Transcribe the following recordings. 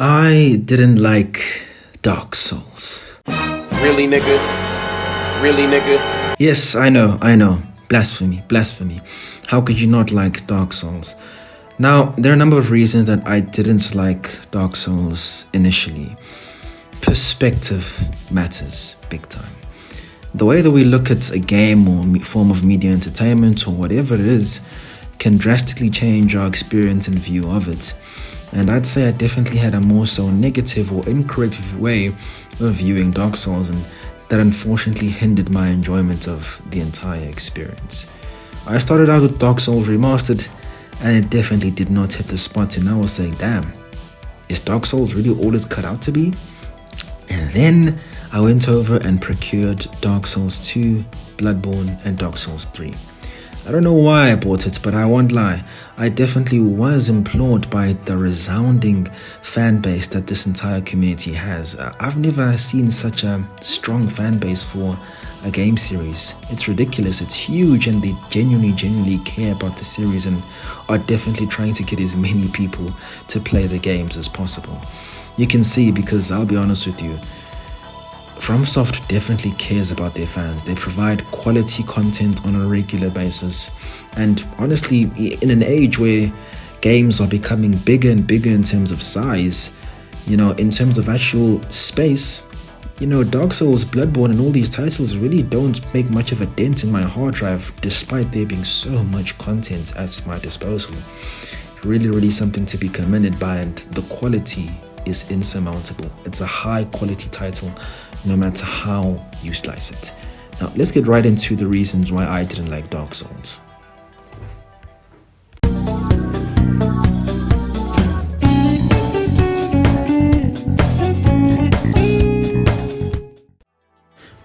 I didn't like Dark Souls. Really, nigga? Really, nigga? Yes, I know. Blasphemy, blasphemy. How could you not like Dark Souls? Now, there are a number of reasons that I didn't like Dark Souls initially. Perspective matters big time. The way that we look at a game or form of media entertainment or whatever it is can drastically change our experience and view of it. And I'd say I definitely had a more so negative or incorrect way of viewing Dark Souls, and that unfortunately hindered my enjoyment of the entire experience. I started out with Dark Souls Remastered, and it definitely did not hit the spot, and I was saying, damn, is Dark Souls really all it's cut out to be? And then I went over and procured Dark Souls 2, Bloodborne, and Dark Souls 3. I don't know why I bought it, but I won't lie, I definitely was implored by the resounding fan base that this entire community has. I've never seen such a strong fan base for a game series. It's ridiculous, it's huge, and they genuinely care about the series and are definitely trying to get as many people to play the games as possible. You can see, because I'll be honest with you, FromSoft definitely cares about their fans. They provide quality content on a regular basis, and honestly, in an age where games are becoming bigger and bigger in terms of size, in terms of actual space, Dark Souls, Bloodborne, and all these titles really don't make much of a dent in my hard drive, despite there being so much content at my disposal. Really something to be commended by, and the quality is insurmountable. It's a high quality title, no matter how you slice it. Now, let's get right into the reasons why I didn't like Dark Souls.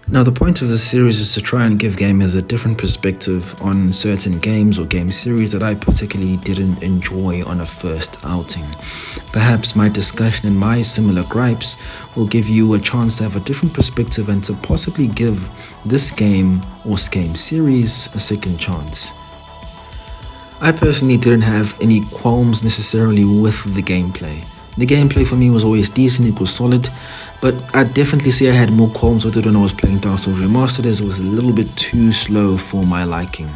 Now, the point of this series is to try and give gamers a different perspective on certain games or game series that I particularly didn't enjoy on a first outing. Perhaps my discussion and my similar gripes will give you a chance to have a different perspective and to possibly give this game or game series a second chance. I personally didn't have any qualms necessarily with the gameplay. The gameplay for me was always decent, it was solid, but I'd definitely say I had more qualms with it when I was playing Dark Souls Remastered, as it was a little bit too slow for my liking.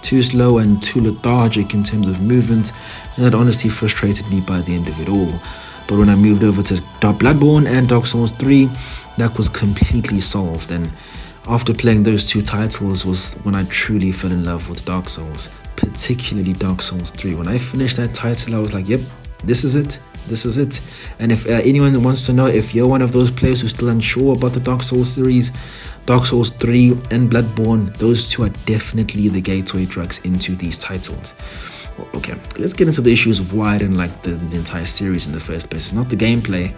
Too slow and too lethargic in terms of movement, and that honestly frustrated me by the end of it all. But when I moved over to Bloodborne and Dark Souls 3, that was completely solved, and after playing those two titles was when I truly fell in love with Dark Souls, particularly Dark Souls 3. When I finished that title, I was like, yep, this is it. And if anyone wants to know, if you're one of those players who's still unsure about the Dark Souls series, Dark Souls 3 and Bloodborne, those two are definitely the gateway drugs into these titles. Okay, let's get into the issues of why I didn't like the entire series in the first place. It's not the gameplay.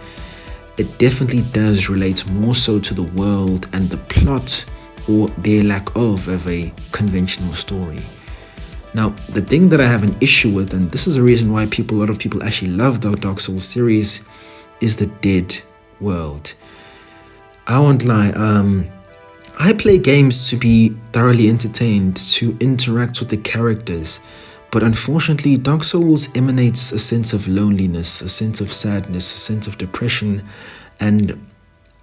It definitely does relate more so to the world and the plot, or their lack of a conventional story. Now, the thing that I have an issue with, and this is the reason why a lot of people actually love the Dark Souls series, is the dead world. I won't lie, I play games to be thoroughly entertained, to interact with the characters, but unfortunately, Dark Souls emanates a sense of loneliness, a sense of sadness, a sense of depression, and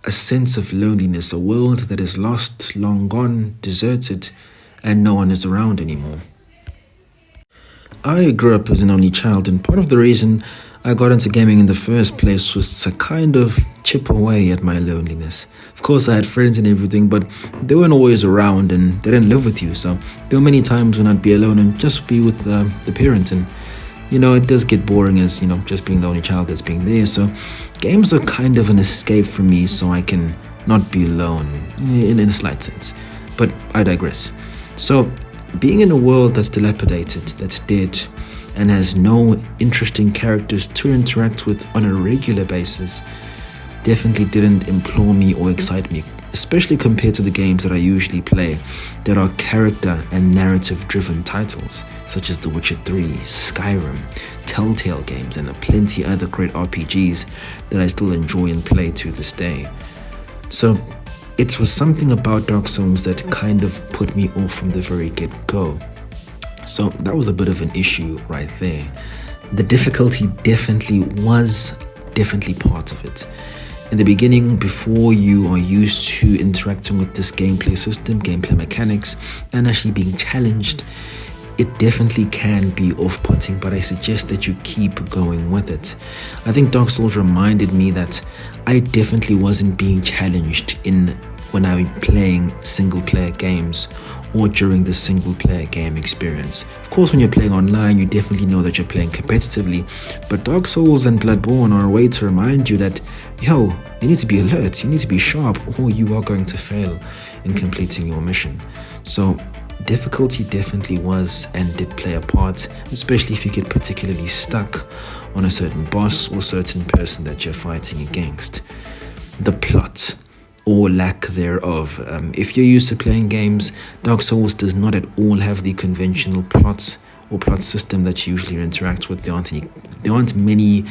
a sense of loneliness, a world that is lost, long gone, deserted, and no one is around anymore. I grew up as an only child, and part of the reason I got into gaming in the first place was to kind of chip away at my loneliness. Of course, I had friends and everything, but they weren't always around and they didn't live with you, so there were many times when I'd be alone and just be with the parent, and it does get boring as, just being the only child that's being there, so games are kind of an escape for me so I can not be alone, in a slight sense, but I digress. So, being in a world that's dilapidated, that's dead, and has no interesting characters to interact with on a regular basis definitely didn't implore me or excite me, especially compared to the games that I usually play that are character and narrative driven titles, such as The Witcher 3, Skyrim, Telltale games, and plenty other great RPGs that I still enjoy and play to this day. So it was something about Dark Souls that kind of put me off from the very get-go. So that was a bit of an issue right there. The difficulty definitely was definitely part of it. In the beginning, before you are used to interacting with this gameplay system, gameplay mechanics, and actually being challenged, it definitely can be off-putting, but I suggest that you keep going with it. I think Dark Souls reminded me that I definitely wasn't being challenged when I'm playing single-player games or during the single-player game experience. Of course, when you're playing online, you definitely know that you're playing competitively, but Dark Souls and Bloodborne are a way to remind you that, yo, you need to be alert, you need to be sharp, or you are going to fail in completing your mission. So difficulty definitely was and did play a part, especially if you get particularly stuck on a certain boss or certain person that you're fighting against. The plot, or lack thereof. If you're used to playing games, Dark Souls does not at all have the conventional plot or plot system that you usually interact with. There aren't many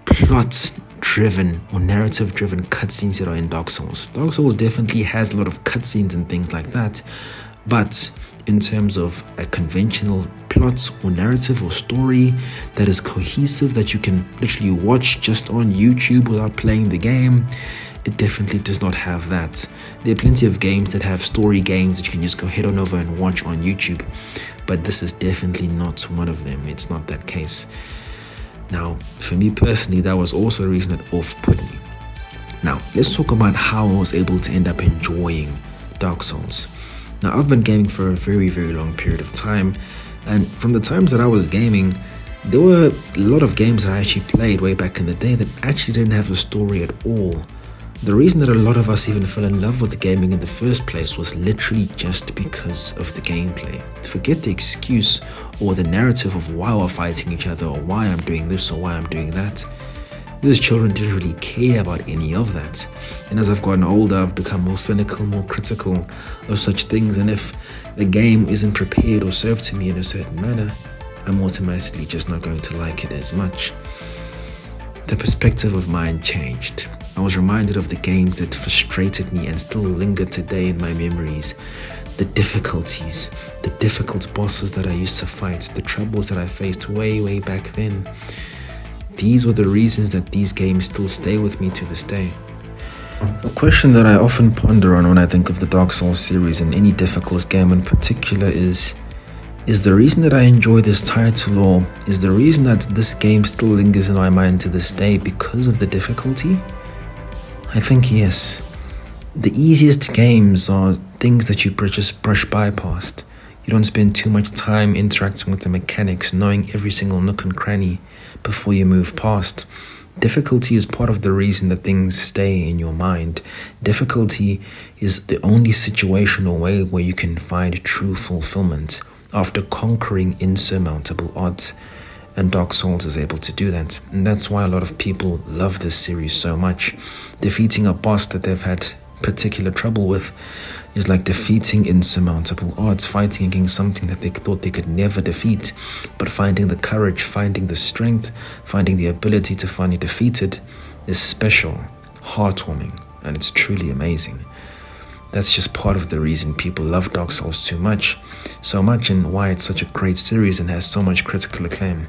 plot-driven or narrative-driven cutscenes that are in Dark Souls. Dark Souls definitely has a lot of cutscenes and things like that, but in terms of a conventional plot or narrative or story that is cohesive, that you can literally watch just on YouTube without playing the game, it definitely does not have that. There are plenty of games that have story games that you can just go head on over and watch on YouTube, but this is definitely not one of them. It's not that case. Now, for me personally, that was also a reason that off-put me. Now, let's talk about how I was able to end up enjoying Dark Souls. Now, I've been gaming for a very, very long period of time, and from the times that I was gaming, there were a lot of games that I actually played way back in the day that actually didn't have a story at all. The reason that a lot of us even fell in love with gaming in the first place was literally just because of the gameplay. Forget the excuse or the narrative of why we're fighting each other or why I'm doing this or why I'm doing that. We as children didn't really care about any of that. And as I've gotten older, I've become more cynical, more critical of such things. And if the game isn't prepared or served to me in a certain manner, I'm automatically just not going to like it as much. The perspective of mine changed. I was reminded of the games that frustrated me and still linger today in my memories. The difficulties, the difficult bosses that I used to fight, the troubles that I faced way back then. These were the reasons that these games still stay with me to this day. A question that I often ponder on when I think of the Dark Souls series and any difficult game in particular is the reason that I enjoy this title, or is the reason that this game still lingers in my mind to this day because of the difficulty? I think yes. The easiest games are things that you just brush by past. You don't spend too much time interacting with the mechanics, knowing every single nook and cranny before you move past. Difficulty is part of the reason that things stay in your mind. Difficulty is the only situation or way where you can find true fulfillment after conquering insurmountable odds. And Dark Souls is able to do that. And that's why a lot of people love this series so much. Defeating a boss that they've had particular trouble with is like defeating insurmountable odds, fighting against something that they thought they could never defeat, but finding the courage, finding the strength, finding the ability to finally defeat it is special, heartwarming, and it's truly amazing. That's just part of the reason people love Dark Souls so much, and why it's such a great series and has so much critical acclaim.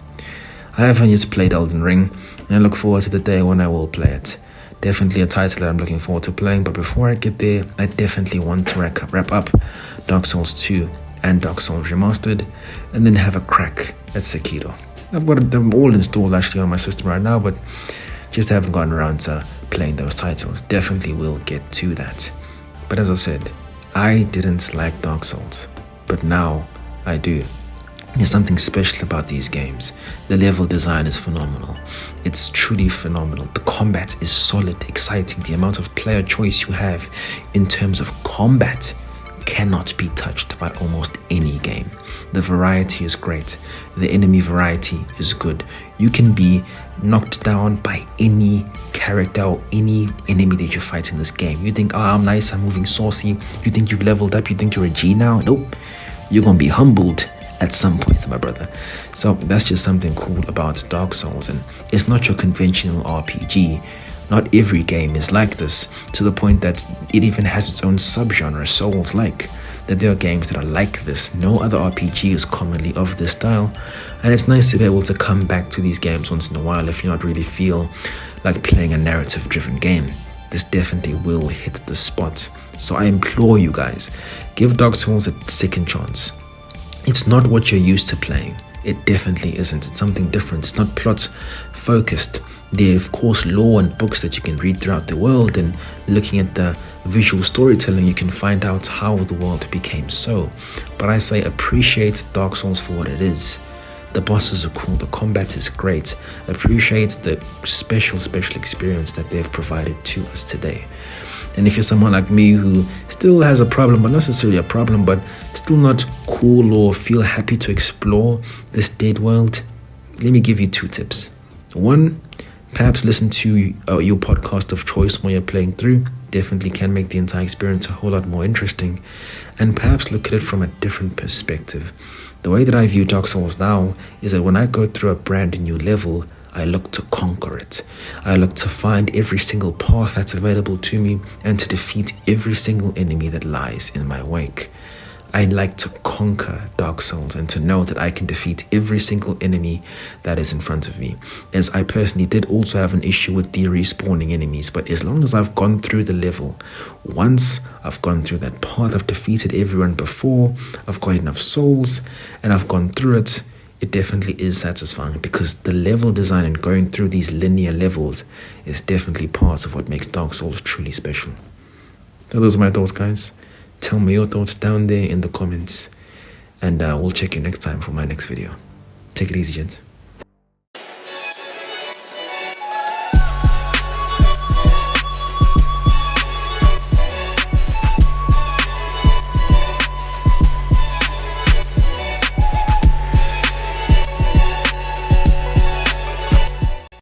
I haven't yet played Eldenring, and I look forward to the day when I will play it. Definitely a title that I'm looking forward to playing, but before I get there, I definitely want to wrap up Dark Souls 2 and Dark Souls Remastered, and then have a crack at Sekiro. I've got them all installed actually on my system right now, but just haven't gotten around to playing those titles. Definitely will get to that. But as I said, I didn't like Dark Souls, but now I do. There's something special about these games. The level design is phenomenal. It's truly phenomenal. The combat is solid, exciting. The amount of player choice you have in terms of combat cannot be touched by almost any game. The variety is great. The enemy variety is good. You can be knocked down by any character or any enemy that you fight in this game. You think, oh, I'm nice, I'm moving saucy. You think you've leveled up, you think you're a G now? Nope. You're gonna be humbled at some point, my brother. So that's just something cool about Dark Souls, and it's not your conventional RPG. Not every game is like this, to the point that it even has its own subgenre, Souls-like, that there are games that are like this. No other RPG is commonly of this style, and it's nice to be able to come back to these games once in a while if you not really feel like playing a narrative driven game. This definitely will hit the spot. So I implore you guys, give Dark Souls a second chance. It's not what you're used to playing. It definitely isn't. It's something different. It's not plot focused. There are of course lore and books that you can read throughout the world, and looking at the visual storytelling you can find out how the world became so. But I say appreciate Dark Souls for what it is. The bosses are cool, the combat is great. Appreciate the special experience that they've provided to us today. And if you're someone like me who still has a problem, but not necessarily a problem, but still not cool or feel happy to explore this dead world, let me give you 2 tips. 1, perhaps listen to your podcast of choice while you're playing through. Definitely can make the entire experience a whole lot more interesting. And perhaps look at it from a different perspective. The way that I view Dark Souls now is that when I go through a brand new level, I look to conquer it. I look to find every single path that's available to me and to defeat every single enemy that lies in my wake. I like to conquer Dark Souls and to know that I can defeat every single enemy that is in front of me. As I personally did also have an issue with the respawning enemies, but as long as I've gone through the level, once I've gone through that path, I've defeated everyone before, I've got enough souls, and I've gone through it, it definitely is satisfying, because the level design and going through these linear levels is definitely part of what makes Dark Souls truly special. So those are my thoughts, guys. Tell me your thoughts down there in the comments, and we'll check you next time for my next video. Take it easy, gents.